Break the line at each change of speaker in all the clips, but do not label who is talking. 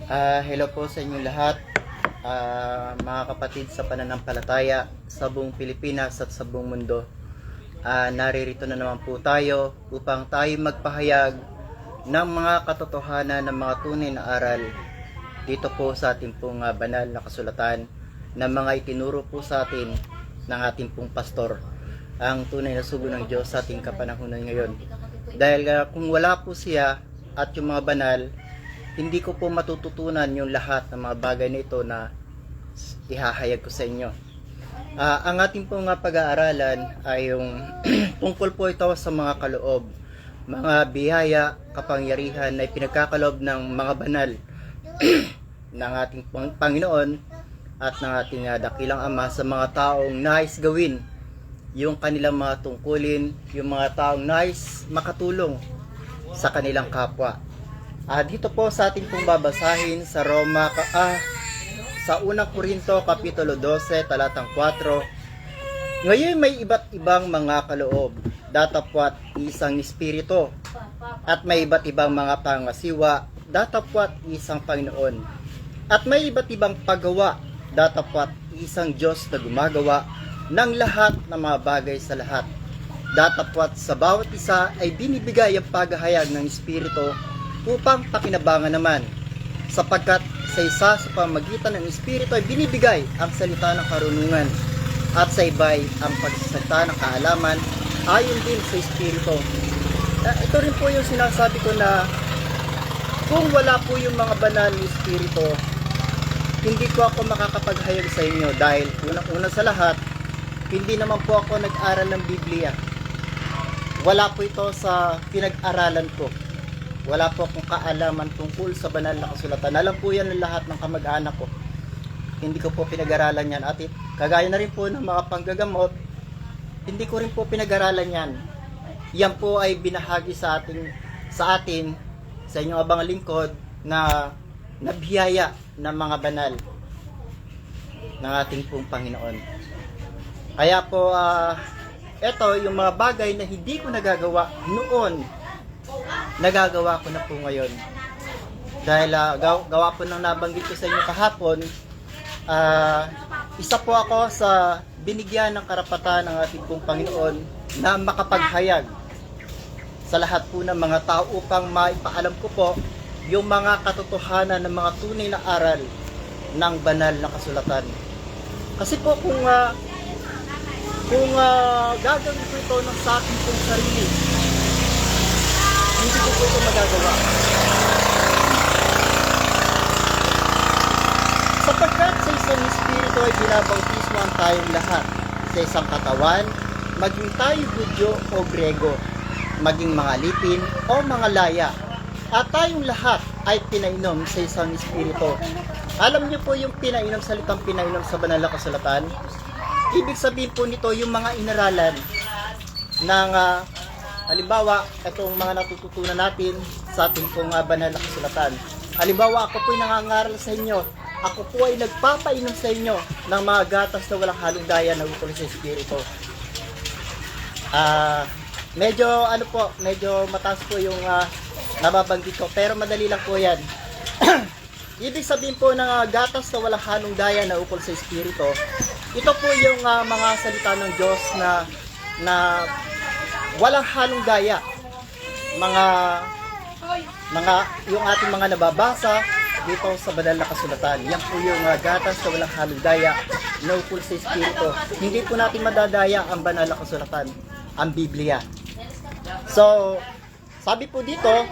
Hello po sa inyo lahat, mga kapatid sa pananampalataya sa buong Pilipinas at sa buong mundo. Naririto na naman po tayo upang tayo magpahayag ng mga katotohanan ng mga tunay na aral dito po sa ating pong banal na kasulatan na mga itinuro po sa atin ng ating pong pastor, ang tunay na sugo ng Diyos sa ating kapanahunan ngayon. Dahil kung wala po siya at yung mga banal, hindi ko po matututunan yung lahat ng mga bagay na ito na ihahayag ko sa inyo. Ang ating pong pag-aaralan ay yung tungkol po ito sa mga kaloob, mga biyaya, kapangyarihan na pinagkakaloob ng mga banal ng ating Panginoon at ng ating dakilang Ama sa mga taong nais gawin yung kanilang mga tungkulin, yung mga taong nais makatulong sa kanilang kapwa. Dito po sa ating pong babasahin sa sa unang Korinto kapitulo 12 talatang 4. Ngayon may iba't ibang mga kaloob, datapwat isang espiritu, at may iba't ibang mga pangasiwa, datapwat isang Panginoon, at may iba't ibang paggawa, datapwat isang Diyos na gumagawa ng lahat ng mga bagay sa lahat. Datapwat sa bawat isa ay binibigay ang paghahayag ng espiritu upang pakinabangan naman, sapagkat sa isa sa pamagitan ng espiritu ay binibigay ang salita ng karunungan, at sa iba'y ang pagsasalita ng kaalaman ayon din sa espiritu. Ito rin po yung sinasabi ko na kung wala po yung mga banal na espiritu, hindi ko ako makakapaghayag sa inyo, dahil unang-una sa lahat, hindi naman po ako nag-aral ng Biblia. Wala po ito sa pinag-aralan ko. Wala po akong kaalaman tungkol sa banal na kasulatan. Alam po yan ng lahat ng kamag-anak ko. Hindi ko po pinag-aralan yan. At kagaya na rin po ng mga panggagamot, hindi ko rin po pinag-aralan yan. Yan po ay binahagi sa atin, sa inyong abang lingkod, na nabiyaya ng mga banal ng ating pong Panginoon. Kaya po, ito yung mga bagay na hindi ko nagagawa noon, nagagawa ko na po ngayon. Dahil gawa po ng nabanggit ko sa inyo kahapon, isa po ako sa binigyan ng karapatan ng ating pong Panginoon na makapaghayag sa lahat po ng mga tao upang maipaalam ko po yung mga katotohanan ng mga tunay na aral ng banal na kasulatan. Kasi po kung gagawin ko ito ng sa akin pong sarili, hindi ko po ito magagawa. Sapagkat sa isang espiritu ay binabautismohan tayong lahat sa isang katawan, maging tayo Hudyo o Grego, maging mga lipin o mga laya, at tayong lahat ay pinainom sa isang espiritu. Alam niyo po yung pinainom, salitang pinainom sa banal na kasulatan? Ibig sabihin po nito yung mga inaralan ng halimbawa, itong mga natututunan natin sa ating pong banal na kasulatan. Halimbawa, ako po'y nangangaral sa inyo. Ako po ay nagpapainom sa inyo ng mga gatas na walang halong daya na utol sa espiritu. Medyo mataas po yung nababanggit ko, pero madali lang po yan. Ibig sabihin po ng gatas na walang halong daya na ukol sa espiritu, ito po yung mga salita ng Diyos na walang halong daya. Yung ating mga nababasa dito sa banal na kasulatan, yan po yung gatas na walang halong daya na ukol sa espiritu. Hindi po natin madadaya ang banal na kasulatan, ang Biblia. So, sabi po dito,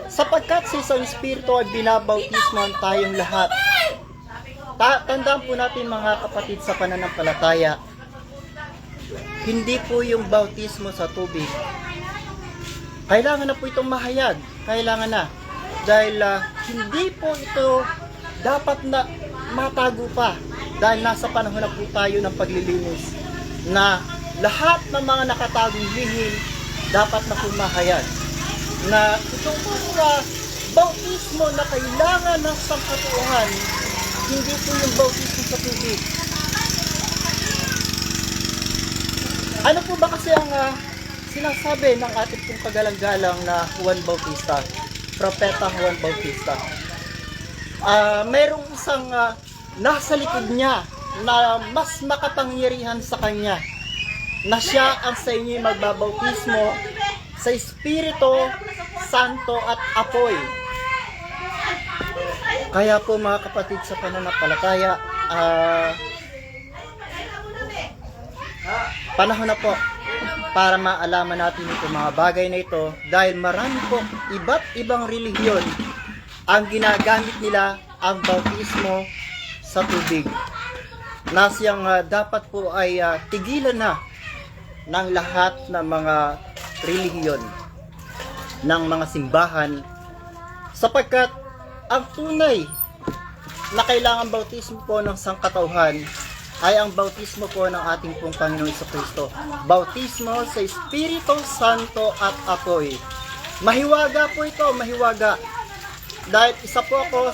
sapagkat sa isang espiritu ay binabautismohan tayong lahat. Tandaan po natin mga kapatid sa pananampalataya, hindi po yung bautismo sa tubig. Kailangan na po itong mahayag. Kailangan na. Dahil hindi po ito dapat na matago pa. Dahil nasa panahon na po tayo ng paglilinis, na lahat ng mga nakatagong lihim dapat na po mahayag. Na itong bautismo na kailangan ng sangkatuuhan, hindi po yung bautismo sa tubig. Ano po ba kasi ang sinasabi ng ating pong kagalang-galang na Juan Bautista, Propeta Juan Bautista? mayroong isang nasa likod niya na mas makapangyarihan sa kanya, na siya ang sa inyo magbabautismo sa Espiritu Santo at apoy. Kaya po mga kapatid sa pananampalataya, panahon na po para maalaman natin itong mga bagay na ito, dahil marami po iba't ibang relihiyon ang ginagamit nila ang bautismo sa tubig, na siyang dapat po ay tigilan na ng lahat ng mga relihiyon, ng mga simbahan, sapagkat ang tunay na kailangan bautismo po ng sangkatauhan ay ang bautismo po ng ating pong Panginoong Jesucristo. Bautismo sa Espiritu Santo at apoy. Mahiwaga po ito, mahiwaga. Dahil isa po ako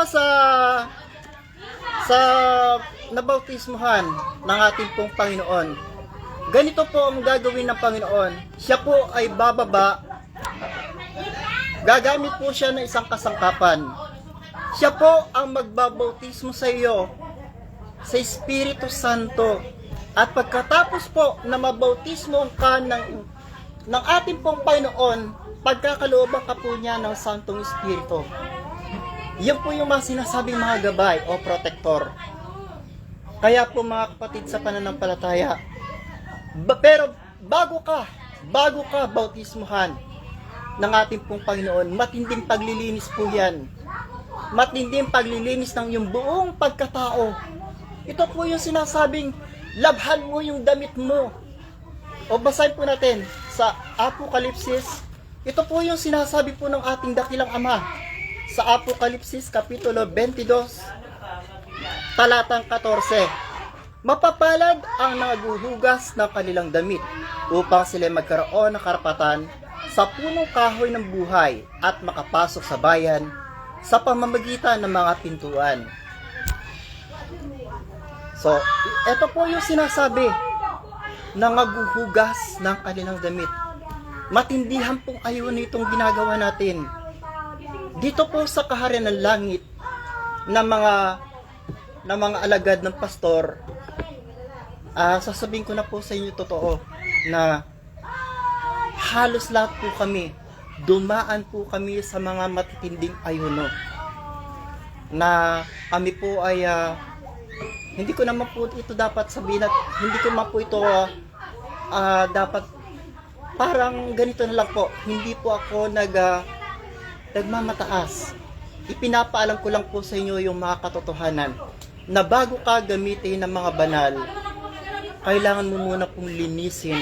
sa nabautismuhan ng ating pong Panginoon. Ganito po ang gagawin ng Panginoon. Siya po ay bababa. Gagamit po siya ng isang kasangkapan. Siya po ang magbabautismo sa iyo sa Espiritu Santo. At pagkatapos po na mabautismo ka ng ating pong Panginoon, pagkakalooban ka po niya ng Santong Espiritu. Yan po yung mga sinasabing mga gabay o protektor. Kaya po mga kapatid sa pananampalataya, pero bago ka bautismuhan ng ating pong Panginoon, matinding paglilinis po yan. Matinding paglilinis ng iyong buong pagkatao. Ito po yung sinasabing, labhan mo yung damit mo. O basahin po natin sa Apokalipsis. Ito po yung sinasabi po ng ating dakilang Ama sa Apokalipsis Kapitulo 22, talatang 14. Mapapalad ang naghuhugas ng kanilang damit upang sila magkaroon ng karapatan sa punong kahoy ng buhay at makapasok sa bayan sa pamamagitan ng mga pintuan. So, ito po yung sinasabi na naghuhugas ng kanilang damit. Matindihan pong ayun itong ginagawa natin. Dito po sa kaharian ng langit na mga alagad ng pastor, sasabihin ko na po sa inyo totoo na halos lahat po kami, dumaan po kami sa mga matitinding ayuno, na kami po ay hindi ko naman po ito dapat sabihin at hindi ko naman po ito dapat parang ganito na lang po. Hindi po ako nagmamataas. Ipinapaalam ko lang po sa inyo yung mga katotohanan na bago ka gamitin ng mga banal, kailangan mo muna pong linisin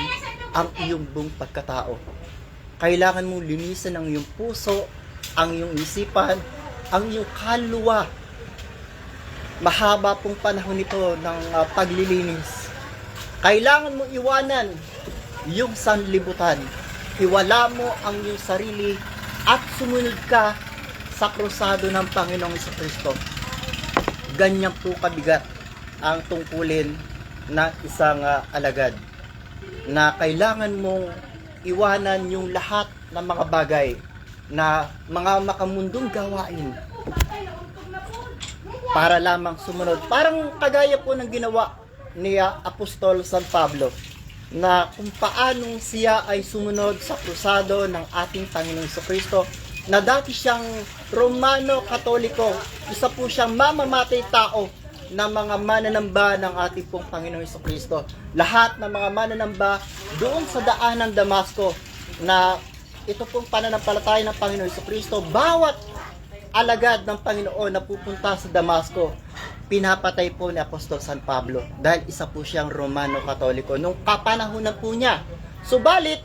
ang iyong buong pagkatao. Kailangan mong linisin ang iyong puso, ang iyong isipan, ang iyong kaluluwa. Mahaba pong panahon ito ng paglilinis. Kailangan mo iwanan yung sanlibutan. Iwala mo ang iyong sarili at sumunod ka sa krusado ng Panginoong Jesucristo. Ganyan po kabigat ang tungkulin na isang alagad, na kailangan mong iwanan yung lahat ng mga bagay na mga makamundong gawain para lamang sumunod. Parang kagaya po ng ginawa ni Apostol San Pablo, na kung paanong siya ay sumunod sa krusado ng ating Panginoong Jesucristo, na dati siyang Romano Katoliko, isa po siyang mamamatay tao na mga mananamba ng ating pong Panginoong Jesucristo. Lahat ng mga mananamba doon sa daan ng Damasco, na ito pong pananampalataya ng Panginoong Jesucristo, bawat alagad ng Panginoon na pupunta sa Damasco, pinapatay po ni Apostol San Pablo dahil isa po siyang Romano Katoliko nung kapanahunan po niya. Subalit,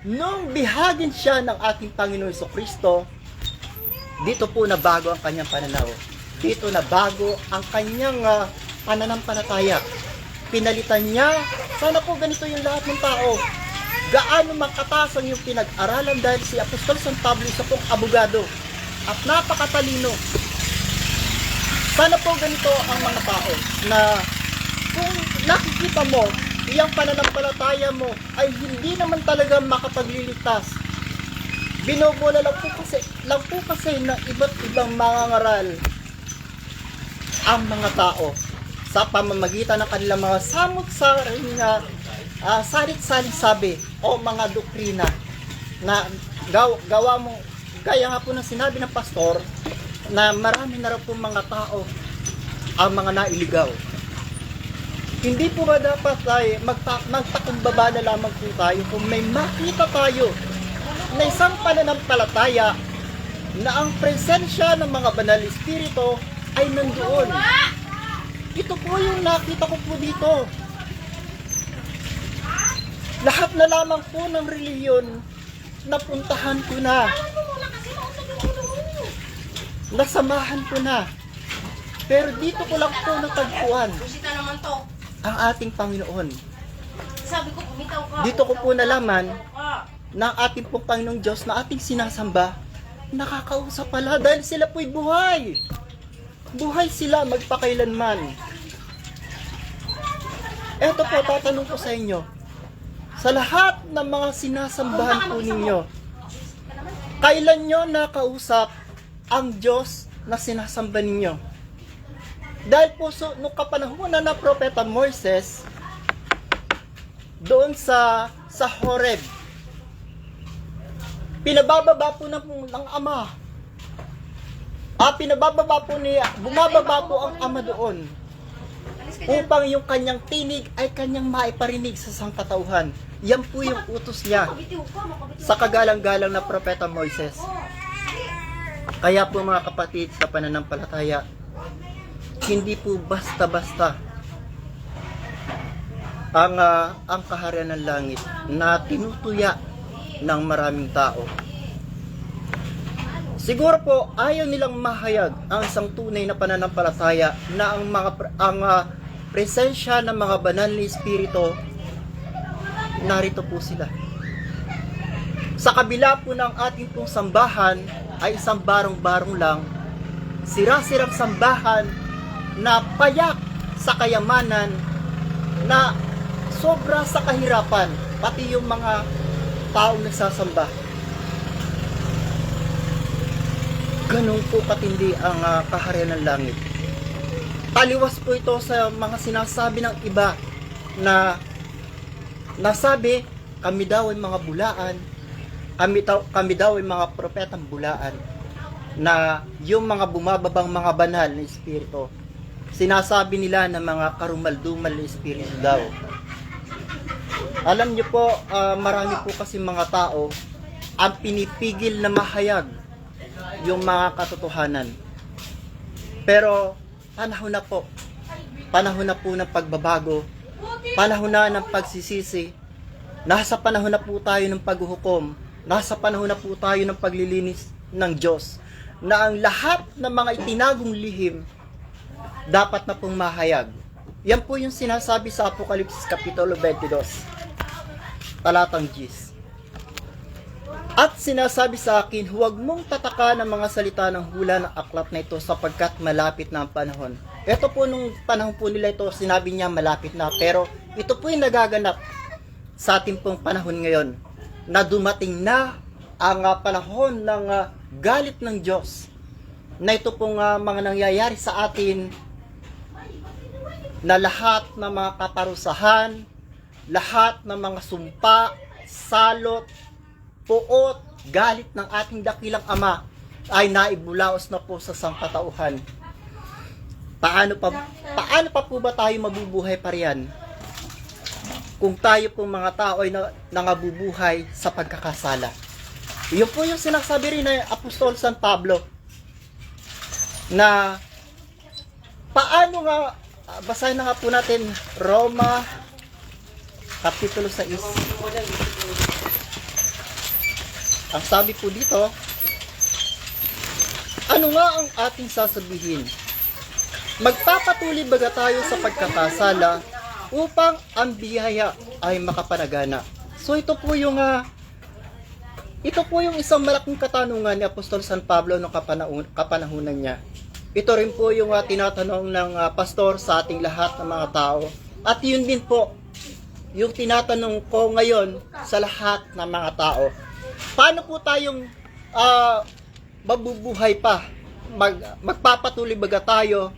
nung bihagin siya ng ating Panginoong Jesucristo, dito po na bago ang kanyang pananaw. Dito na bago ang kanyang pananampalataya. Pinalitan niya, sana po ganito yung lahat ng tao. Gaano makataas ang yung pinag-aralan, dahil si Apostol San Pablo isa pong abogado at napakatalino. Sana po ganito ang mga tao, na kung nakikita mo, iyang pananampalataya mo ay hindi naman talaga makapagliligtas, Binobola lang po kasi ng iba't ibang mangangaral ang mga tao sa pamamagitan ng kanilang mga samot-saring salit-saling sabi o mga doktrina na gawa mo, kaya nga po na sinabi ng pastor na marami na raw po mga tao ang mga nailigaw. Hindi po ba dapat tayo magpakumbaba na lamang po tayo kung may makita tayo na isang pananampalataya na ang presensya ng mga banal na espiritu ay nandoon. Ito po yung nakita ko po dito. Lahat na lamang po ng reliyon napuntahan ko na. Nasamahan ko na. Pero dito ko lang po natagpuan ang ating Panginoon. Dito ko po nalaman na ang ating pong Panginoong Diyos na ating sinasamba, nakakausap pala dahil sila po'y buhay. Buhay sila magpakailanman. Eto po, tatanong ko sa inyo. Sa lahat ng mga sinasambahan po ninyo, kailan nyo nakausap ang Diyos na sinasamba ninyo? Dahil po nung kapanahunan na Propeta Moises, doon sa Horeb, pinabababa po ng Ama. Bumababa po ang Ama doon upang yung kanyang tinig ay kanyang maiparinig sa sangkatauhan. Yan po yung utos niya sa kagalang-galang na Propeta Moises. Kaya po mga kapatid sa pananampalataya, hindi po basta-basta ang kaharian ng langit na tinutuya ng maraming tao. Siguro po ayaw nilang mahayag ang isang tunay na pananampalataya na ang presensya ng mga banal na espiritu narito po sila. Sa kabila po ng ating pong sambahan ay isang barong-barong lang, sira-sirang sambahan na payak sa kayamanan, na sobra sa kahirapan, pati yung mga taong nagsasamba. Ganun po katindi ang kaharian ng langit. Taliwas po ito sa mga sinasabi ng iba na nasabi, kami daw ay mga bulaan, kami daw ay mga propetang bulaan, na yung mga bumababang mga banal na espiritu, sinasabi nila na mga karumaldumal na espiritu daw. Alam niyo po, marami po kasi mga tao ang pinipigil na mahayag yung mga katotohanan. Pero panahon na po ng pagbabago, panahon na ng pagsisisi, nasa panahon na po tayo ng paghuhukom, nasa panahon na po tayo ng paglilinis ng Diyos, na ang lahat ng mga itinagong lihim dapat na pong mahayag. Yan po yung sinasabi sa Apokalipsis Kapitulo 22, talatang 10. At sinasabi sa akin, huwag mong tataka ng mga salita ng hula ng aklat na ito sapagkat malapit na ang panahon. Ito po nung panahon po nila ito, sinabi niya malapit na, pero ito po yung nagaganap sa ating pong panahon ngayon, na dumating na ang panahon ng galit ng Diyos, na ito pong mga nangyayari sa atin, na lahat ng mga kaparusahan, lahat ng mga sumpa, salot, puot, galit ng ating dakilang Ama ay naibulaos na po sa sangkatauhan. Paano pa po ba tayo mabubuhay pa riyan kung tayo pong mga tao ay nangabubuhay sa pagkakasala? Yun po yung sinasabi rin ng Apostol San Pablo, na paano nga, basahin na nga po natin Roma Kapitulo 6. Ang sabi po dito, ano nga ang ating sasabihin? Magpapatuloy baga tayo sa pagkakasala upang ang biyaya ay makapanagana? So ito po yung isang malaking katanungan ni Apostol San Pablo noong kapanahunan niya. Ito rin po yung tinatanong ng pastor sa ating lahat ng mga tao. At yun din po yung tinatanong ko ngayon sa lahat ng mga tao. Paano po tayong mabubuhay pa? Magpapatuloy baga tayo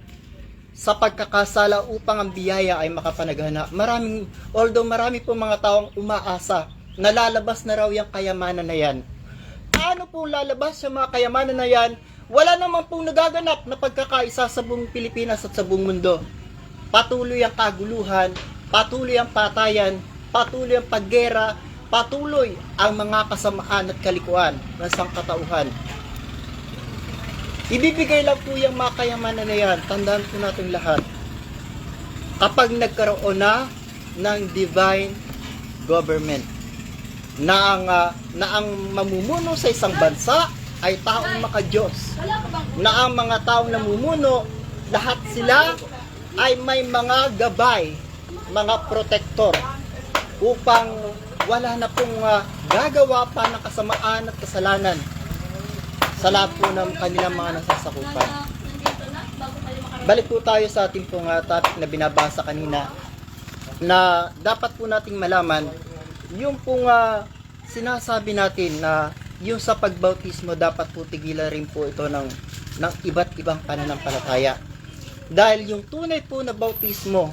sa pagkakasala upang ang biyaya ay makapanagana? Although marami po mga taong umaasa na lalabas na raw yung kayamanan na yan. Paano po lalabas yung mga kayamanan na yan? Wala naman pong nagaganap na pagkakaisa sa buong Pilipinas at sa buong mundo. Patuloy ang kaguluhan, patuloy ang patayan, patuloy ang paggera, patuloy ang mga kasamaan at kalikuan ng sangkatauhan. Ibibigay lang po yung mga kayamanan na yan. Tandaan po natin lahat. Kapag nagkaroon na ng divine government, na ang mamumuno sa isang bansa ay taong maka-Diyos, na ang mga taong namumuno, lahat sila ay may mga gabay, mga protektor, upang wala na pong gagawa pa ng kasamaan at kasalanan sa lahat po ng kanilang mga nasasakupan. Balik po tayo sa ating pong topic na binabasa kanina, na dapat po nating malaman yung pong sinasabi natin na yung sa pagbautismo dapat po tigilan rin po ito ng iba't ibang pananampalataya. Dahil yung tunay po na bautismo,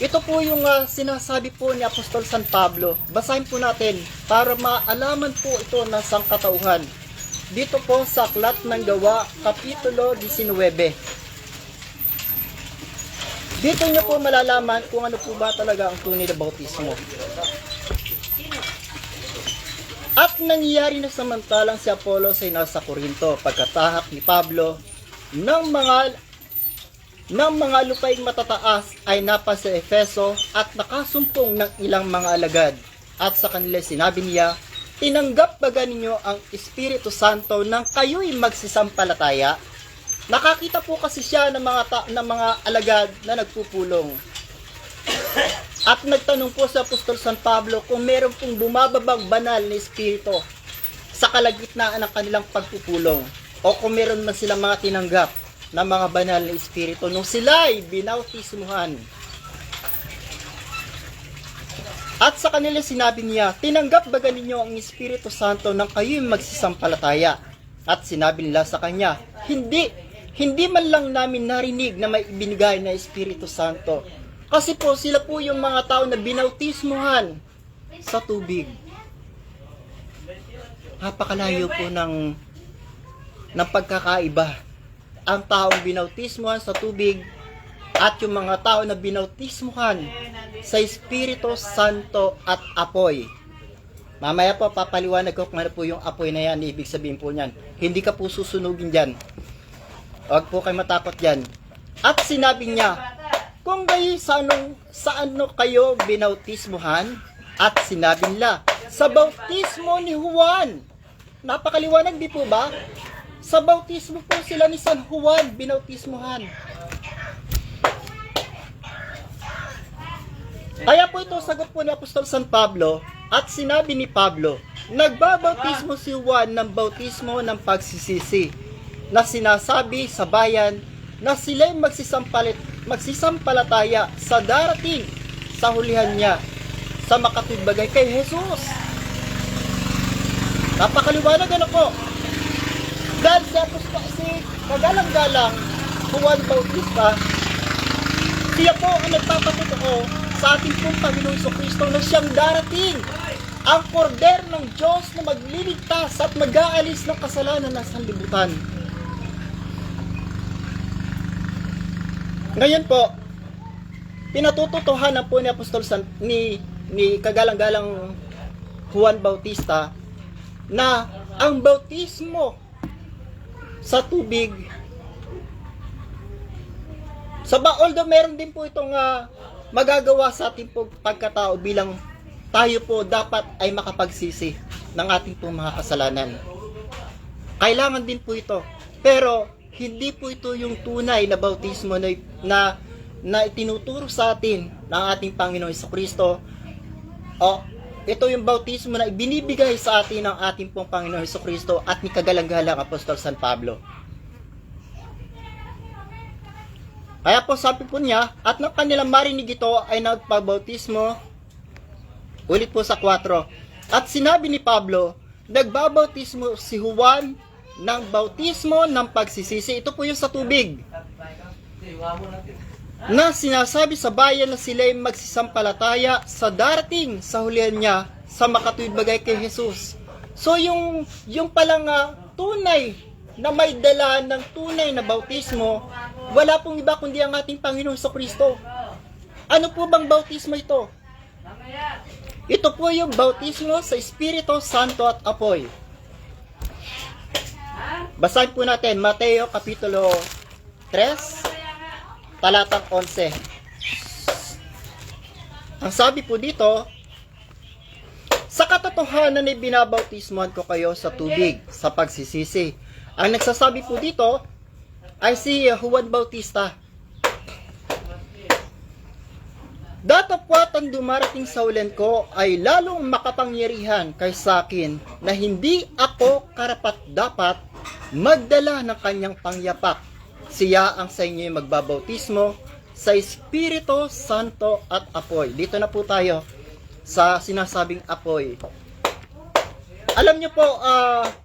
ito po yung sinasabi po ni Apostol San Pablo. Basahin po natin para maalaman po ito ng sangkatauhan. Dito po sa Aklat ng Gawa, Kapitulo 19. Dito nyo po malalaman kung ano po ba talaga ang tunay na bautismo. At nangyari na samantalang si Apollos ay nasa Korinto, pagkatahak ni Pablo ng mga lupaing matataas ay napasa sa Efeso at nakasumpong ng ilang mga alagad. At sa kanila sinabi niya, tinanggap ba ninyo ang Espiritu Santo nang kayo'y magsisampalataya? Nakakita po kasi siya ng mga alagad na nagpupulong. At nagtanong po sa Apostol San Pablo kung meron pong bumababang banal na Espiritu sa kalagitnaan ng kanilang pagpupulong, o kung meron man silang mga tinanggap na mga banal na Espiritu nung sila'y binautismuhan. At sa kanila sinabi niya, tinanggap ba ninyo ang Espiritu Santo nang kayo'y magsisampalataya? At sinabi nila sa kanya, hindi man lang namin narinig na may ibinigay na Espiritu Santo. Kasi po sila po yung mga tao na binautismuhan sa tubig. Napakalayo po ng pagkakaiba. Ang taong binautismuhan sa tubig at yung mga tao na binautismuhan sa Espiritu Santo at apoy. Mamaya po papaliwanag ko kung ano po yung apoy na yan. Ibig sabihin po niyan, hindi ka po susunugin dyan. Huwag po kayo matakot dyan. At sinabi niya, kung gayon saan kayo binautismuhan? At sinabi nila, sa bautismo ni Juan. Napakaliwanag di po ba? Sa bautismo po sila ni San Juan binautismuhan. Kaya po ito sagot po ni Apostol San Pablo. At sinabi ni Pablo, nagbabautismo si Juan ng bautismo ng pagsisisi, na sinasabi sa bayan na sila'y magsisampalataya sa darating sa hulihan niya, sa makatubagay kay Jesus. Napakaliwanag po. Dahil si kagalang-galang Juan Bautista, siya po ang nagpapatotoo sa ating pong Panginoong Jesucristo na siyang darating, ang kordero ng Diyos na magliligtas at mag-aalis ng kasalanan ng sanlibutan. Ngayon po, pinatututuhanan po ni Apostol ni kagalang-galang Juan Bautista na ang bautismo sa tubig, although meron din po itong magagawa sa ating pagkatao bilang tayo po dapat ay makapagsisi ng ating pong mga kasalanan. Kailangan din po ito. Pero hindi po ito yung tunay na bautismo na itinuturo sa atin ng ating Panginoon Jesucristo. Ito yung bautismo na ibinibigay sa atin ng ating pong Panginoon Jesucristo at ni kagalang-galang Apostol San Pablo. Kaya po sabi po niya, at nang kanilang marinig ito ay nagpabautismo, ulit po sa 4. At sinabi ni Pablo, nagbabautismo si Juan ng bautismo ng pagsisisi. Ito po yung sa tubig. Na sinasabi sa bayan na sila ay magsisampalataya sa darating sa hulihan niya sa makatuwid bagay kay Jesus. So yung palang tunay na may dala ng tunay na bautismo, wala pong iba kundi ang ating Panginoong Kristo. Ano po bang bautismo ito? Ito po yung bautismo sa Espiritu Santo at apoy. Basahin po natin Mateo Kapitulo 3, talatang 11. Ang sabi po dito, sa katotohanan ay binabautismohan ko kayo sa tubig, sa pagsisisi. Ang nagsasabi po dito ay si Juan Bautista. Datapwat ang dumarating sa ulan ko ay lalong makapangyarihan kaysa akin na hindi ako karapat-dapat magdala ng kanyang pangyapak. Siya ang sa inyo magbabautismo sa Espiritu Santo at apoy. Dito na po tayo sa sinasabing apoy. Alam niyo po,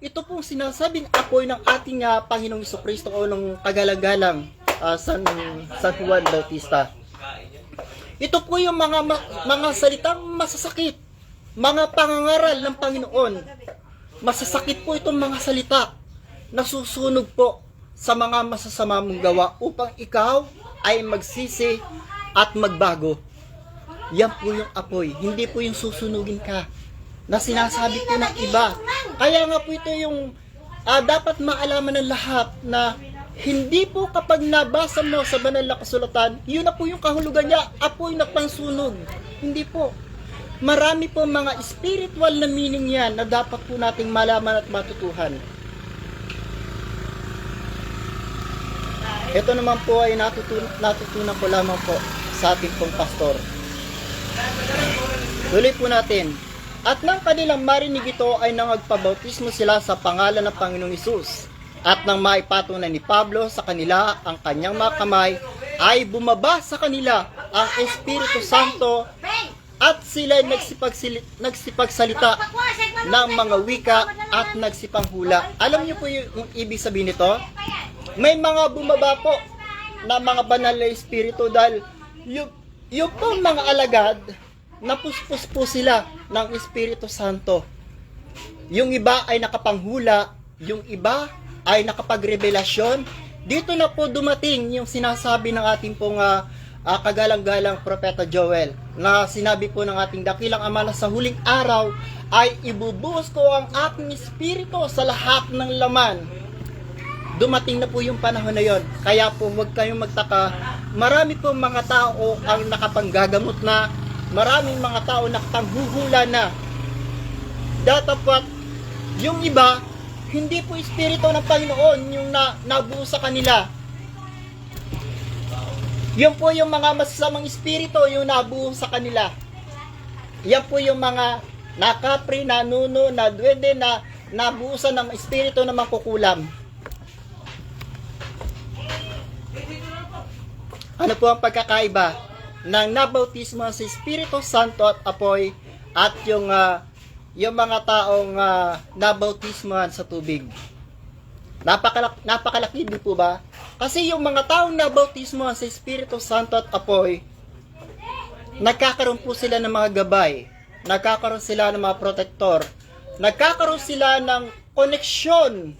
ito pong sinasabing apoy ng ating Panginoong Jesucristo o ng kagalang-galang San Juan Bautista. Ito po yung mga salitang masasakit, mga pangangaral ng Panginoon. Masasakit po itong mga salita na susunog po sa mga masasama mong gawa upang ikaw ay magsisi at magbago. Yan po yung apoy, hindi po yung susunugin ka na sinasabi po ng iba. Kaya nga po ito yung dapat maalaman ng lahat na hindi po kapag nabasa mo sa banal na kasulatan, yun na po yung kahulugan niya, apoy na pansunog. Hindi po. Marami po mga spiritual na meaning yan na dapat po nating malaman at matutuhan. Ito naman po ay natutunan ko lamang po sa ating pong pastor. Tuloy po natin. At nang kanilang marinig ito ay nangagpabautismo sila sa pangalan ng Panginoong Hesus. At nang maipatunay ni Pablo sa kanila ang kanyang mga kamay, ay bumaba sa kanila ang Espiritu Santo at sila nagsipagsalita ng mga wika at nagsipanghula. Alam niyo po yung ibig sabihin nito? May mga bumaba po na mga banal na espiritu dahil yung po mga alagad, napuspos po sila ng Espiritu Santo. Yung iba ay nakapanghula, yung iba ay nakapagrevelasyon. Dito na po dumating yung sinasabi ng ating pong kagalang-galang Propeta Joel na sinabi po ng ating dakilang Ama na sa huling araw ay ibubuhos ko ang aking espiritu sa lahat ng laman. Dumating na po yung panahon na yon. Kaya po huwag kayong magtaka. Marami po mga tao ang nakapanggagamot na, maraming mga tao nakapanghuhula na. Datapat yung iba, hindi po espiritu ng Panginoon yung nabuo sa kanila. Yan po yung mga masasamang espiritu yung nabuo sa kanila. Yan po yung mga nakapri, nanuno, na duwende, na nabuusan ng espiritu na mangkukulam. Ano po ang pagkakaiba ng nabautismo sa Espiritu Santo at apoy at yung mga taong nabautismohan sa tubig? Napakalaki din po ba? Kasi yung mga taong nabautismohan sa Espiritu Santo at apoy, nagkakaroon po sila ng mga gabay, nagkakaroon sila ng mga protektor, nagkakaroon sila ng koneksyon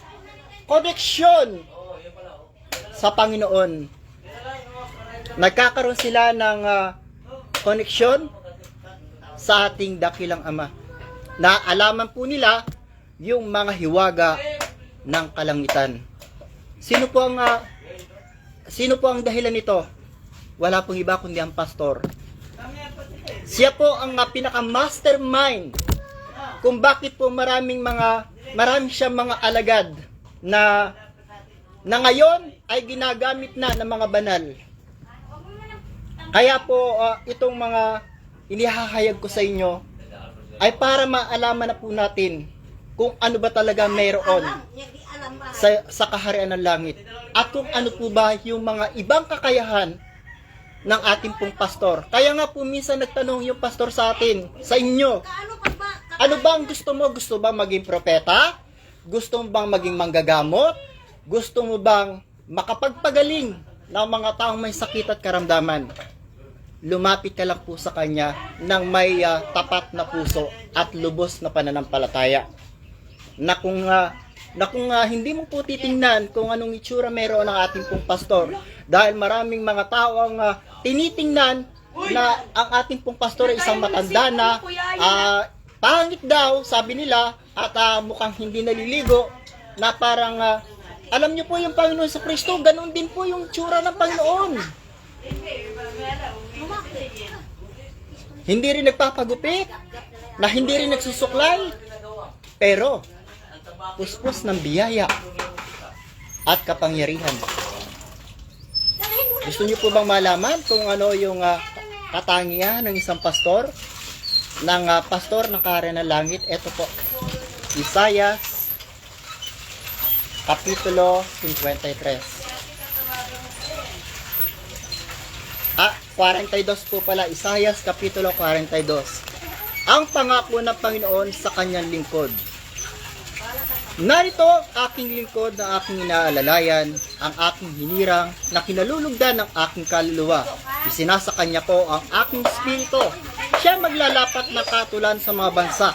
sa Panginoon. Nagkakaroon sila ng koneksyon sa ating dakilang Ama. Naalaman po nila yung mga hiwaga ng kalangitan. Sino po ang dahilan nito? Wala pong iba kundi ang pastor. Siya po ang pinaka-mastermind kung bakit po marami siyang mga alagad na ngayon ay ginagamit na ng mga banal. Kaya po itong mga inihahayag ko sa inyo ay para maalaman na po natin kung ano ba talaga mayroon sa kaharian ng langit. At kung ano po ba yung mga ibang kakayahan ng ating pong pastor. Kaya nga po minsan nagtanong yung pastor sa atin, sa inyo, Ano bang gusto mo? Gusto bang maging propeta? Gusto mo bang maging manggagamot? Gusto mo bang makapagpagaling ng mga taong may sakit at karamdaman? Lumapit ka lang po sa Kanya ng may tapat na puso at lubos na pananampalataya. Na kung hindi mo po titingnan kung anong itsura meron ng ating pong pastor, dahil maraming mga tao ang tinitingnan na ang ating pong pastor ay isang matanda na pangit daw, sabi nila, at mukhang hindi naliligo, na parang alam niyo po yung Panginoon sa Kristo, ganun din po yung tsura ng Panginoon. Hindi rin nagpapagupit, na hindi rin nagsusuklay, pero puspos ng biyaya at kapangyarihan. Gusto niyo po bang malaman kung ano yung katangian ng isang pastor? Ng pastor ng Kaharian ng Langit? Ito po, Isaiah Kapitulo 53. 42 po pala, Isaiah Kapitulo 42. Ang pangako ng Panginoon sa kanyang lingkod. Narito aking lingkod na aking inaalalayan, ang aking hinirang na kinalulugdan ng aking kaluluwa. Isinasa kanya ko ang aking espiritu. Siya maglalapat ng katulan sa mga bansa.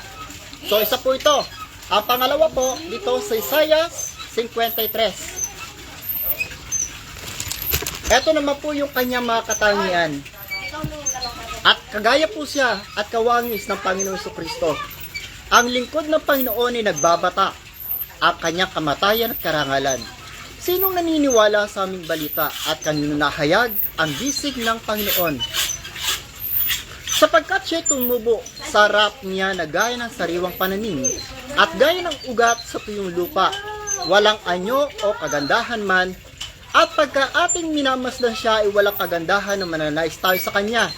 So isa po ito. Ang pangalawa po dito sa Isaiah 53. Ito naman po yung kanyang mga katangian. At kagaya po siya at kawangis ng Panginoon Kristo. Ang lingkod ng Panginoon ay nagbabata ang kanyang kamatayan at karangalan. Sinong naniniwala sa aming balita at kanino nahayag ang bisig ng Panginoon? Sapagkat siya tumubo sa harap niya na gaya ng sariwang pananim at gaya ng ugat sa tuyong lupa, walang anyo o kagandahan man, at pagka ating minamasdan siya ay walang kagandahan na mananais tayo sa kanya.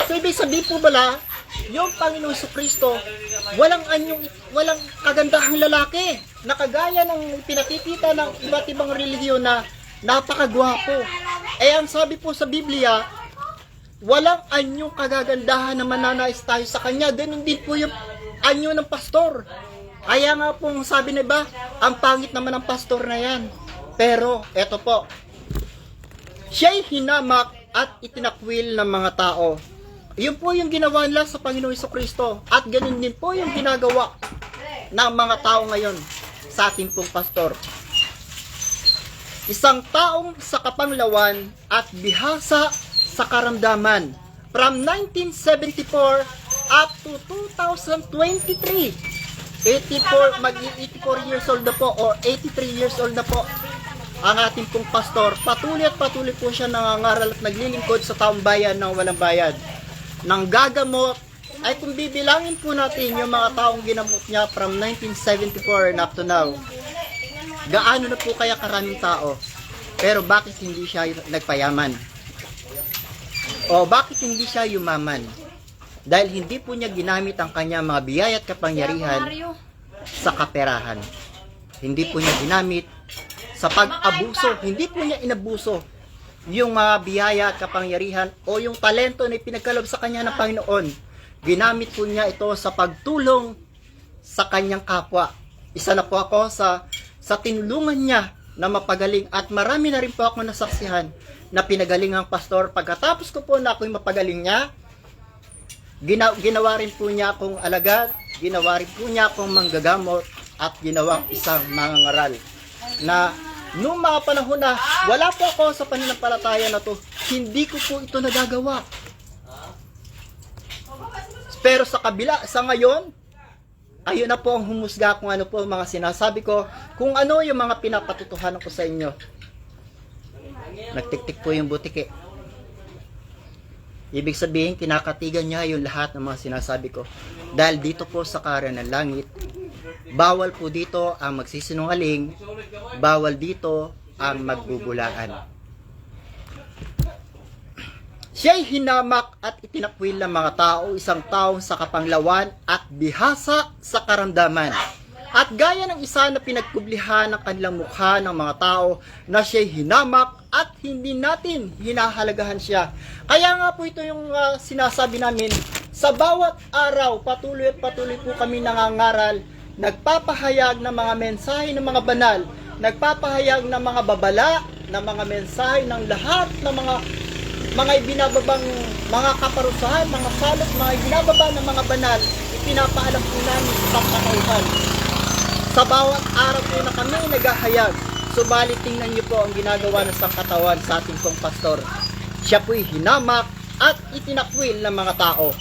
So ibig sabihin po bala, yung Panginoon Kristo, walang kagandahang lalaki na kagaya ng pinakikita ng iba't ibang relihiyon na napakagwapo. Ang sabi po sa Biblia, walang anyong kagagandahan na mananais tayo sa kanya. Ganun din po yung anyo ng pastor. Kaya nga pong sabi na ba, ang pangit naman ng pastor na yan. Pero, eto po, siya'y hinamak at itinakwil ng mga tao. Yun po yung ginawa nila sa Panginoon Kristo. At ganun din po yung ginagawa ng mga tao ngayon sa ating pong pastor. Isang taong sa kapanglawan at bihasa sa karamdaman. From 1974 up to 2023. 84 years old na po or 83 years old na po ang ating pong pastor. Patuloy po siya nangangaral at naglilingkod sa taong bayan ng walang bayad. Nang gagamot, ay kung bibilangin po natin yung mga taong ginamot niya from 1974 and up to now, gaano na po kaya karaming tao? Pero bakit hindi siya nagpayaman? O bakit hindi siya yumaman? Dahil hindi po niya ginamit ang kanyang mga biyaya at kapangyarihan sa kaperahan. Hindi po niya ginamit sa pag-abuso. Hindi po niya inabuso yung mga biyaya at kapangyarihan o yung talento na pinagkaloob sa kanya ng Panginoon. Ginamit po niya ito sa pagtulong sa kanyang kapwa. Isa na po ako sa tinulungan niya na mapagaling at marami na rin po ako nasaksihan na pinagaling ang pastor. Pagkatapos ko po na ako'y mapagaling niya, ginawa rin po niya akong alagad, ginawa rin po niya akong manggagamot at ginawang isang mangangaral. Na noong mga panahon na wala po ako sa pananampalataya na to, hindi ko po ito nagagawa. Pero sa kabila, sa ngayon, ayun na po ang humusga kung ano po mga sinasabi ko, kung ano yung mga pinapatutuhanan ko sa inyo. Nagtiktik po yung butike. Ibig sabihin, kinakatigan niya yung lahat ng mga sinasabi ko. Dahil dito po sa Kaharian ng Langit, bawal po dito ang magsisinungaling, bawal dito ang magbubulaan. Siya'y hinamak at itinakwil ng mga tao, isang taong sa kapanglawan at bihasa sa karamdaman. At gaya ng isa na pinagkublihan ng kanilang mukha ng mga tao na siya'y hinamak at hindi natin hinahalagahan siya. Kaya nga po ito yung sinasabi namin, Sa bawat araw, patuloy at patuloy po kami nangangaral, nagpapahayag ng mga mensahe ng mga banal, nagpapahayag ng mga babala, ng mga mensahe ng lahat ng mga ibinababang mga kaparusahan, mga salot, mga ibinababa ng mga banal, ipinapaalam po namin sa pangkatauhan. Sa bawat araw po na kami naghahayag, subalit tingnan niyo po ang ginagawa ng sangkatawan sa ating pong pastor. Siya po'y hinamak at itinakwil ng mga tao.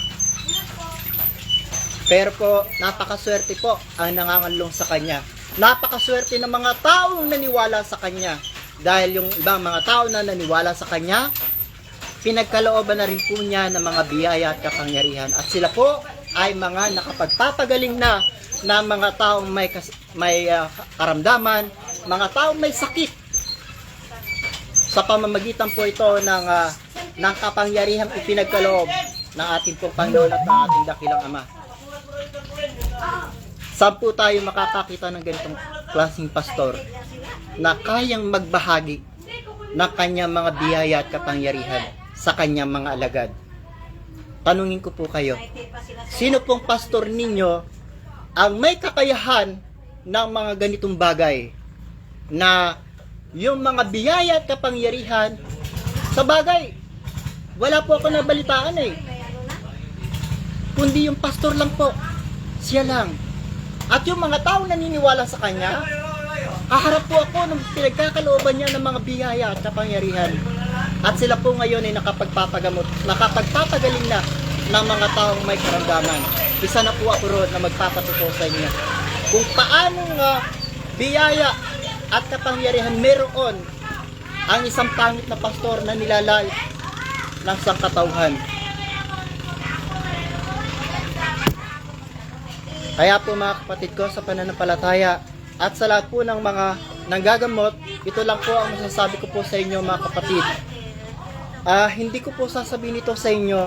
Pero po, napakaswerte po ang nanganganlong sa kanya. Napakaswerte ng mga taong naniwala sa kanya. Dahil yung ibang mga tao na naniwala sa kanya, pinagkalooban na rin po niya ng mga biyaya at kapangyarihan. At sila po ay mga nakapagpapagaling na mga taong may karamdaman, mga taong may sakit. Sa pamamagitan po ito ng kapangyarihang ipinagkaloob ng ating pong Panginoon at ng ating dakilang Ama. Saan po tayo makakakita ng ganitong klaseng pastor na kayang magbahagi ng kanyang mga biyaya at kapangyarihan sa kanyang mga alagad? Tanungin ko po kayo, sino pong pastor ninyo ang may kakayahan ng mga ganitong bagay na yung mga biyaya at kapangyarihan? Sa bagay, wala po ako nabalitaan kundi yung pastor lang po, siya lang. At yung mga tao naniniwala sa kanya, kaharap po ako ng pinagkakalooban niya ng mga biyaya at kapangyarihan. At sila po ngayon ay nakapagpapagaling na ng mga taong may karamdaman. Isa na po ako roon na magpapatuto sa inyo kung paanong biyaya at kapangyarihan meron ang isang pangit na pastor na nilalay ng sangkatauhan. Kaya po mga kapatid ko sa pananampalataya at sa lahat po ng mga nanggagamot, ito lang po ang masasabi ko po sa inyo mga kapatid. Hindi ko po sasabihin ito sa inyo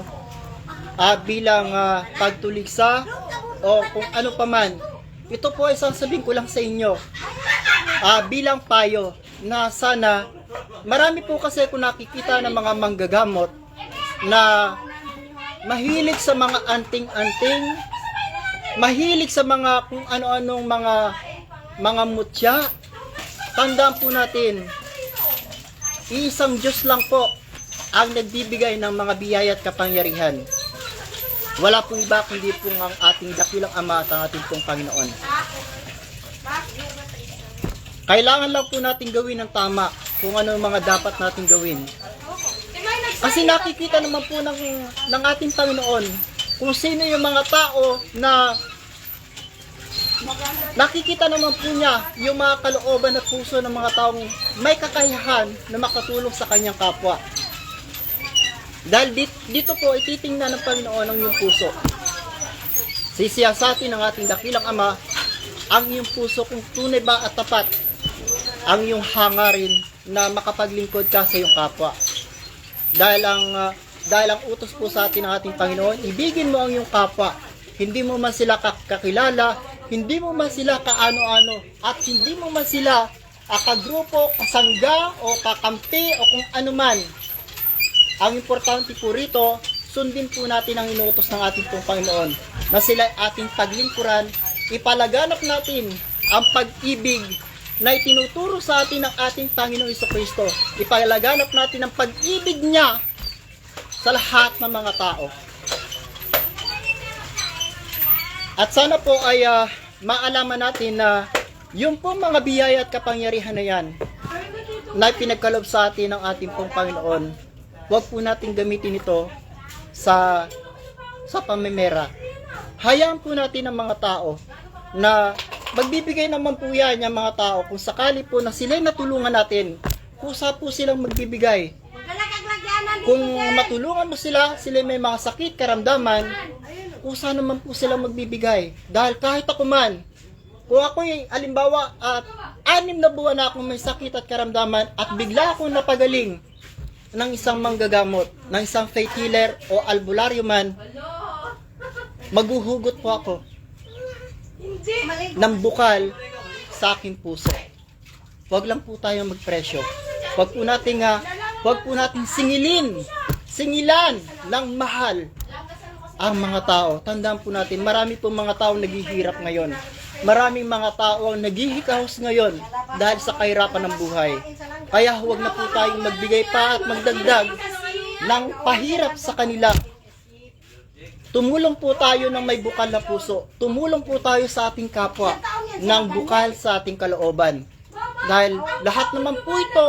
bilang pagtuligsa o kung ano paman. Ito po ay sasabihin ko lang sa inyo bilang payo na sana marami po kasi kung nakikita ng mga manggagamot na mahilig sa mga anting-anting, mahilig sa mga kung ano-anong mga mutya. Tandaan po natin, isang Diyos lang po ang nagbibigay ng mga biyaya at kapangyarihan. Wala pong iba kundi pong ang ating dakilang Ama at ang ating pong Panginoon. Kailangan lang po natin gawin ng tama kung ano mga dapat natin gawin. Kasi nakikita naman po ng ating Panginoon kung sino yung mga tao na nakikita naman po niya yung mga kalooban at puso ng mga taong may kakayahan na makatulong sa kanyang kapwa. Dahil dito po ititingnan ng Panginoon ang iyong puso. Sisiyasatin ng ating dakilang Ama ang iyong puso kung tunay ba at tapat ang iyong hangarin na makapaglingkod ka sa iyong kapwa. Dahil ang utos po sa atin ng ating Panginoon, ibigin mo ang iyong kapwa. Hindi mo man sila kakilala, hindi mo man sila kaano-ano, at hindi mo man sila kagrupo, kasangga, o kakampi, o kung ano man. Ang importante po rito, sundin po natin ang inuutos ng ating pong Panginoon na sila ating paglingkuran, ipalaganap natin ang pag-ibig na itinuturo sa atin ng ating Panginoong Jesucristo. Ipalaganap natin ang pag-ibig niya sa lahat ng mga tao. At sana po ay maalaman natin na yung pong mga biyaya at kapangyarihan na yan na pinagkaloob sa atin ng ating pong Panginoon, huwag po natin gamitin ito sa pamimera. Hayaan po natin ang mga tao na magbibigay naman po yan yung mga tao. Kung sakali po na sila'y natulungan natin, kusa po silang magbibigay. Kung matulungan mo sila may mga sakit, karamdaman, kusa naman po silang magbibigay. Dahil kahit ako man, kung ako'y alimbawa at 6 na buwan na akong may sakit at karamdaman at bigla akong napagaling ng isang manggagamot, ng isang faith healer o albularyo man, maghuhugot po ako ng bukal sa aking puso. Huwag lang po tayo magpresyo. Huwag po nating singilan ng mahal ang mga tao. Tandaan po natin, marami po mga tao naghihirap ngayon. Maraming mga tao ang naghihikahos ngayon dahil sa kahirapan ng buhay. Kaya huwag na po tayong magbigay pa at magdagdag ng pahirap sa kanila. Tumulong po tayo ng may bukal na puso. Tumulong po tayo sa ating kapwa ng bukal sa ating kalooban. Dahil lahat naman po ito,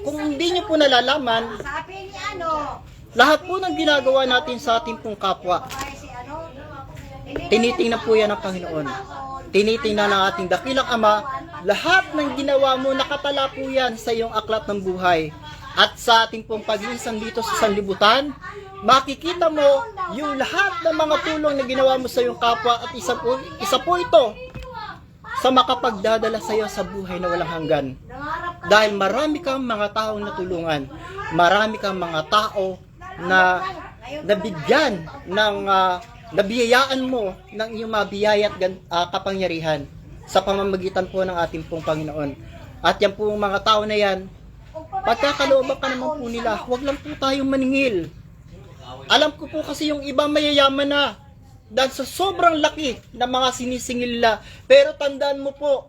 kung hindi nyo po nalalaman, lahat po ng ginagawa natin sa ating pong kapwa, tinitingnan po yan ng Panginoon. Tinitingnan ng ating dakilang Ama, lahat ng ginawa mo, nakatala po yan sa iyong aklat ng buhay. At sa ating pong paglisan dito sa sanlibutan, makikita mo yung lahat ng mga tulong na ginawa mo sa iyong kapwa at isa po ito sa makapagdadala sa iyo sa buhay na walang hanggan. Dahil marami kang mga taong natulungan, marami kang mga tao na nabigyan ng nabiyayaan mo ng iyong mabiyaya at kapangyarihan sa pamamagitan po ng ating pong Panginoon. At yan po mga tao na yan, pagkakalooban ka naman po nila, huwag lang po tayong maningil. Alam ko po kasi yung iba mayayaman na dahil sa sobrang laki ng mga sinisingil nila. Pero tandaan mo po,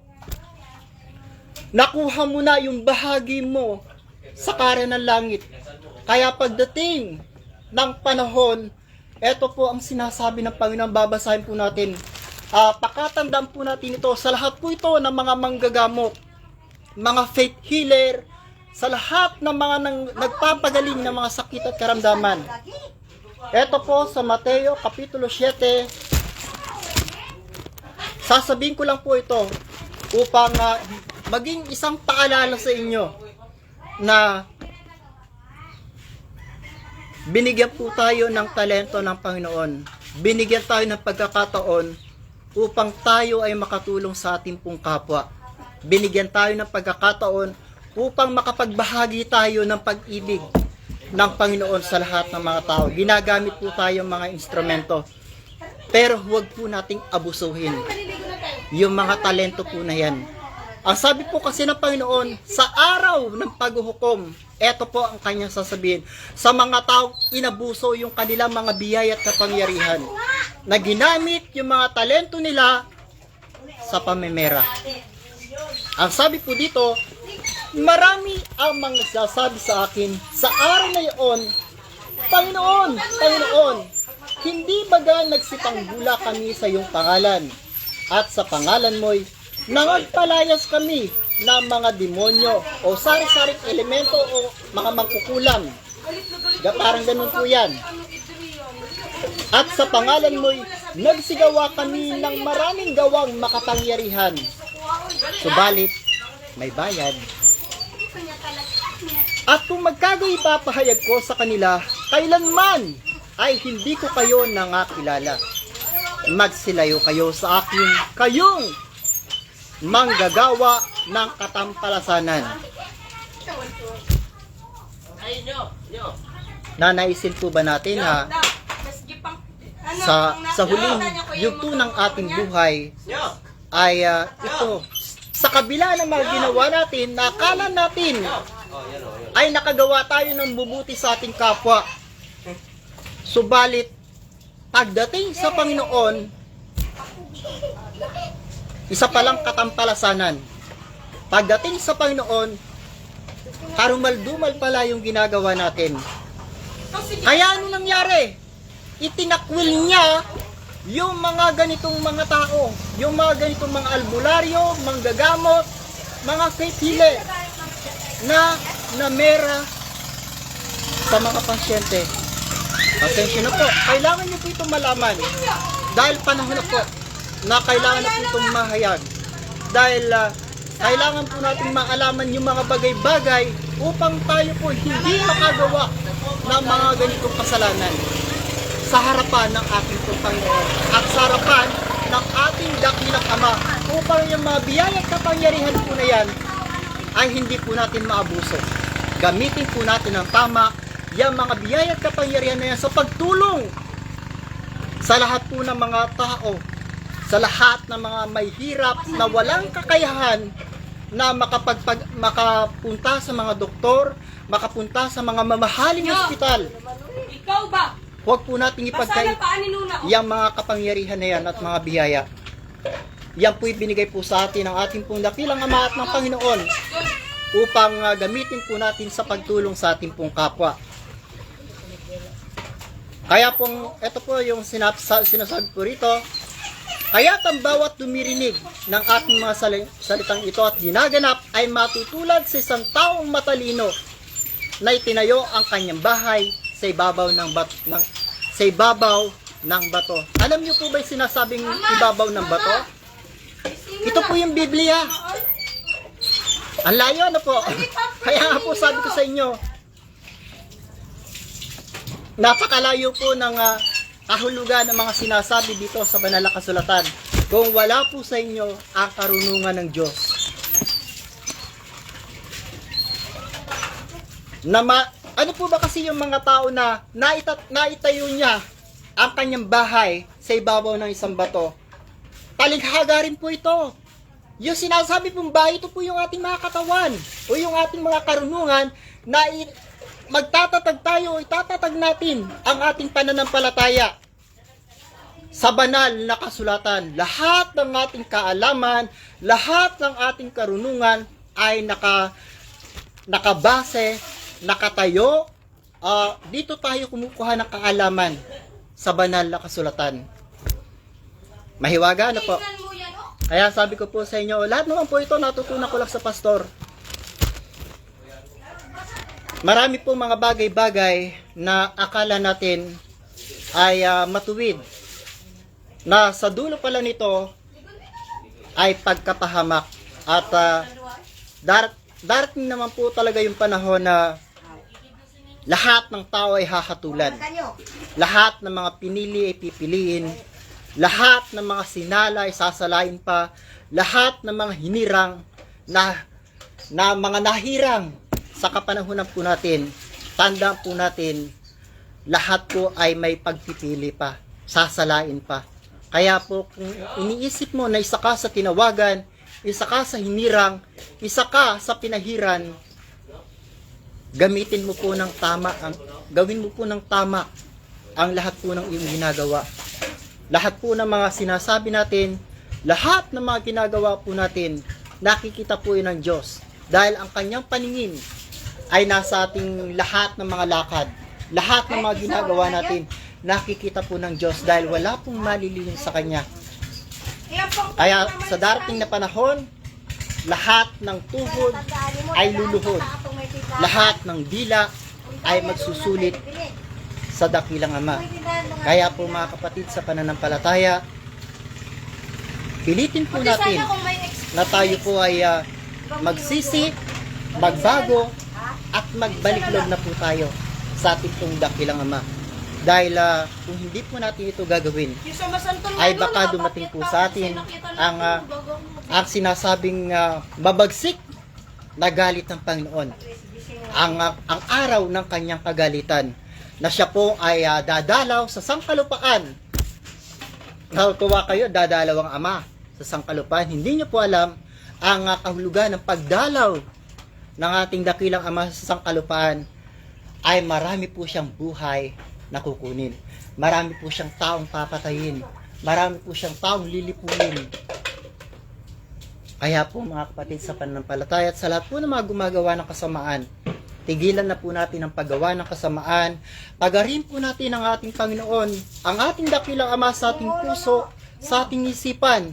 nakuha mo na yung bahagi mo sa kara ng langit. Kaya pagdating ng panahon, ito po ang sinasabi ng Panginoon, babasahin po natin. Pakatandaan po natin ito sa lahat po ito ng mga manggagamot, mga faith healer, sa lahat ng mga nagpapagaling ng mga sakit at karamdaman. Ito po sa Mateo Kapitulo 7, sasabihin ko lang po ito upang maging isang paalala sa inyo na binigyan po tayo ng talento ng Panginoon. Binigyan tayo ng pagkakataon upang tayo ay makatulong sa ating pong kapwa. Binigyan tayo ng pagkakataon upang makapagbahagi tayo ng pag-ibig ng Panginoon sa lahat ng mga tao. Ginagamit po tayong mga instrumento. Pero huwag po nating abusuhin yung mga talento po na yan. Ang sabi po kasi ng Panginoon, sa araw ng paghuhukom, eto po ang kanyang sasabihin, sa mga taong inabuso yung kanilang mga biyaya at kapangyarihan, na ginamit yung mga talento nila sa pamemera. Ang sabi po dito, marami ang mga sasabi sa akin sa araw na iyon, Panginoon, Panginoon, hindi baga nagsipanggula kami sa iyong pangalan, at sa pangalan mo'y nangagpalayas kami ng mga demonyo o sari-saring elemento o mga mangkukulam. Parang ganun po yan. At sa pangalan mo'y nagsigawa kami ng maraming gawang makapangyarihan. Subalit, may bayad. At kung magkagoy ipapahayag ko sa kanila, kailanman ay hindi ko kayo nangakilala. Magsilayo kayo sa akin, kayong manggagawa ng katampalasanan. Nanaisin po ba natin sa huling yugto ng ating buhay ay ito, sa kabila ng mga ginawa natin, nakala natin ay nakagawa tayo ng bubuti sa ating kapwa. Subalit, pagdating sa Panginoon, isa palang katampalasanan. Pagdating sa Panginoon, karumal-dumal pala yung ginagawa natin. Kaya ano nangyari? Itinakwil niya yung mga ganitong mga tao, yung mga ganitong mga albularyo, manggagamot, mga faith healer na namera sa mga pasyente. Pasensya na po, kailangan niyo po itong malaman dahil panahon na po na kailangan na po itong mahayag. Dahil kailangan po natin maalaman yung mga bagay-bagay upang tayo po hindi makagawa ng mga ganitong kasalanan sa harapan ng ating Panginoon at sa harapan ng ating dakilang Ama, upang yung mga biyaya at kapangyarihan po na yan ay hindi po natin maabuso. Gamitin po natin ng tama yung mga biyaya at kapangyarihan na yan sa pagtulong sa lahat po ng mga tao, sa lahat ng mga may hirap na walang kakayahan na makapunta sa mga doktor, makapunta sa mga mamahaling ospital.
Ikaw ba?
Huwag po nating ipagkait yung mga kapangyarihan na yan at mga biyaya. Yan po'y binigay po sa atin ng ating pong dakilang Ama at ng Panginoon upang gamitin po natin sa pagtulong sa ating pong kapwa. Kaya pong, ito po yung sinasabi po rito, kaya't ang bawat dumirinig ng ating mga salitang ito at ginaganap ay matutulad sa isang taong matalino na itinayo ang kanyang bahay sa ibabaw ng bato. Alam niyo po ba yung sinasabing ibabaw ng bato? Ito po yung Biblia. Ang layo na po. Kaya nga po sabi ko sa inyo, napakalayo po ng kahulugan ng mga sinasabi dito sa banal na kasulatan kung wala po sa inyo ang karunungan ng Diyos. Ano po ba kasi yung mga tao na naitayo niya ang kanyang bahay sa ibabaw ng isang bato? Talikhaga rin po ito. Yung sinasabi pong bahay, ito po yung ating mga katawan o yung ating mga karunungan na magtatatag tayo, itatatag natin ang ating pananampalataya sa banal na kasulatan. Lahat ng ating kaalaman, lahat ng ating karunungan ay nakabase, nakatayo. Dito tayo kumukuha ng kaalaman sa banal na kasulatan. Mahiwaga na po. Kaya sabi ko po sa inyo, lahat naman po ito natutunan ko lang sa pastor. Marami po mga bagay-bagay na akala natin ay matuwid. Na sa dulo pala nito ay pagkapahamak. At darating naman po talaga yung panahon na lahat ng tao ay hahatulan. Lahat ng mga pinili ay pipiliin. Lahat ng mga sinala ay sasalain pa. Lahat ng mga hinirang na mga nahirang sa kapanahunan po natin, tandaan po natin, lahat po ay may pagpipili pa, sasalain pa. Kaya po kung iniisip mo na isa ka sa tinawagan, isa ka sa hinirang, isa ka sa pinahiran, gamitin mo po ng tama, gawin mo po ng tama ang lahat po ng iyong ginagawa. Lahat po ng mga sinasabi natin, lahat ng mga ginagawa po natin, nakikita po yun ng Diyos. Dahil ang kanyang paningin ay nasa ating lahat ng mga lakad. Lahat ng mga ginagawa natin, nakikita po ng Diyos dahil wala pong malilihim sa Kanya. Kaya sa darating na panahon, lahat ng tuhod ay luluhod. Lahat ng dila ay magsusulit sa dakilang Ama. Kaya po mga kapatid sa pananampalataya, pilitin po natin na tayo po ay magsisi, magbago, at magbaliklod na po tayo sa ating pong dakilang Ama. Dahil kung hindi po natin ito gagawin, ay baka dumating po sa atin ang sinasabing babagsik na galit ng Panginoon. Ang araw ng kanyang kagalitan, na siya po ay dadalaw sa sangkalupaan. Natutuwa kayo, dadalaw ang Ama sa sangkalupaan. Hindi niyo po alam ang kahulugan ng pagdalaw ng ating dakilang Ama sa sangkalupaan ay marami po siyang buhay na kukunin. Marami po siyang taong papatayin. Marami po siyang taong lilipunin. Kaya po mga kapatid sa pananampalataya at sa lahat po ng mga gumagawa ng kasamaan, tigilan na po natin ang paggawa ng kasamaan. Pagarin po natin ang ating Panginoon, ang ating dakilang Ama sa ating puso, sa ating isipan,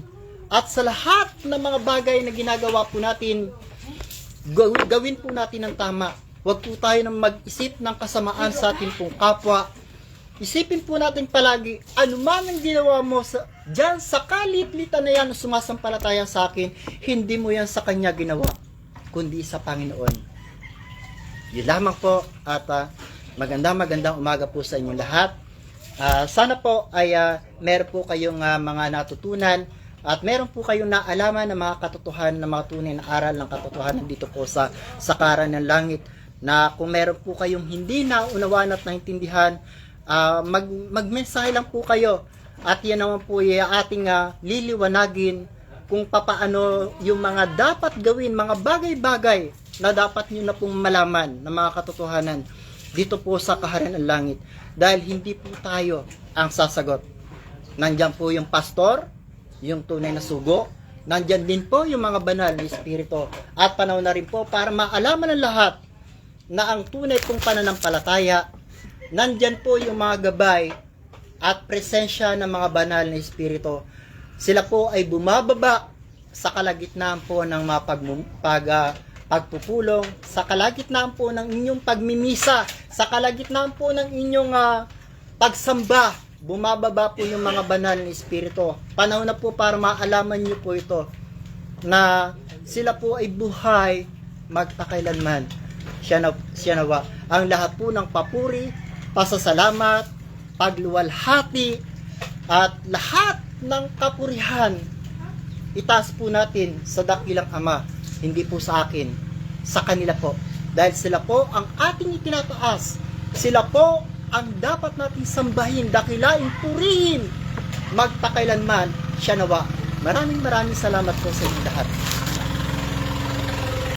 at sa lahat ng mga bagay na ginagawa po natin, gawin po natin ang tama. Huwag po tayo nang mag-isip ng kasamaan sa ating pong kapwa. Isipin po natin palagi, anuman ang ginawa mo dyan sa kaliplitan na yan na sumasampalataya sa akin, hindi mo yan sa Kanya ginawa, kundi sa Panginoon. Yun lamang po at magandang umaga po sa inyong lahat. Sana po ay meron po kayong mga natutunan at meron po kayong naalaman ng mga katotohanan, ng mga tunay na aral ng katotohanan dito po sa Sakaran ng Langit, na kung meron po kayong hindi naunawaan at naintindihan, magmensahe lang po kayo at yan naman po ay ating liliwanagin kung papaano yung mga dapat gawin, mga bagay-bagay na dapat nyo na pong malaman ng mga katotohanan dito po sa kaharian ng langit. Dahil hindi po tayo ang sasagot. Nandyan po yung pastor, yung tunay na sugo. Nandyan din po yung mga banal na espiritu. At panahon na rin po para maalaman ng lahat na ang tunay pong pananampalataya, nandyan po yung mga gabay at presensya ng mga banal na espiritu. Sila po ay bumababa sa kalagitnaan po ng mga pagpupulong, sa kalagitnaan po ng inyong pagmimisa, sa kalagitnaan po ng inyong pagsamba, bumababa po yung mga banal na espiritu. Panahon na po para maalaman niyo po ito, na sila po ay buhay magpakailanman. Siya nawa ang lahat po ng papuri, pasasalamat, pagluwalhati, at lahat ng kapurihan, itaas po natin sa dakilang Ama, hindi po sa akin, sa kanila po. Dahil sila po ang ating itinataas. Sila po ang dapat nating sambahin, dakilain, purihin, magpakailanman. Siya nawa. Maraming salamat po sa inyo lahat.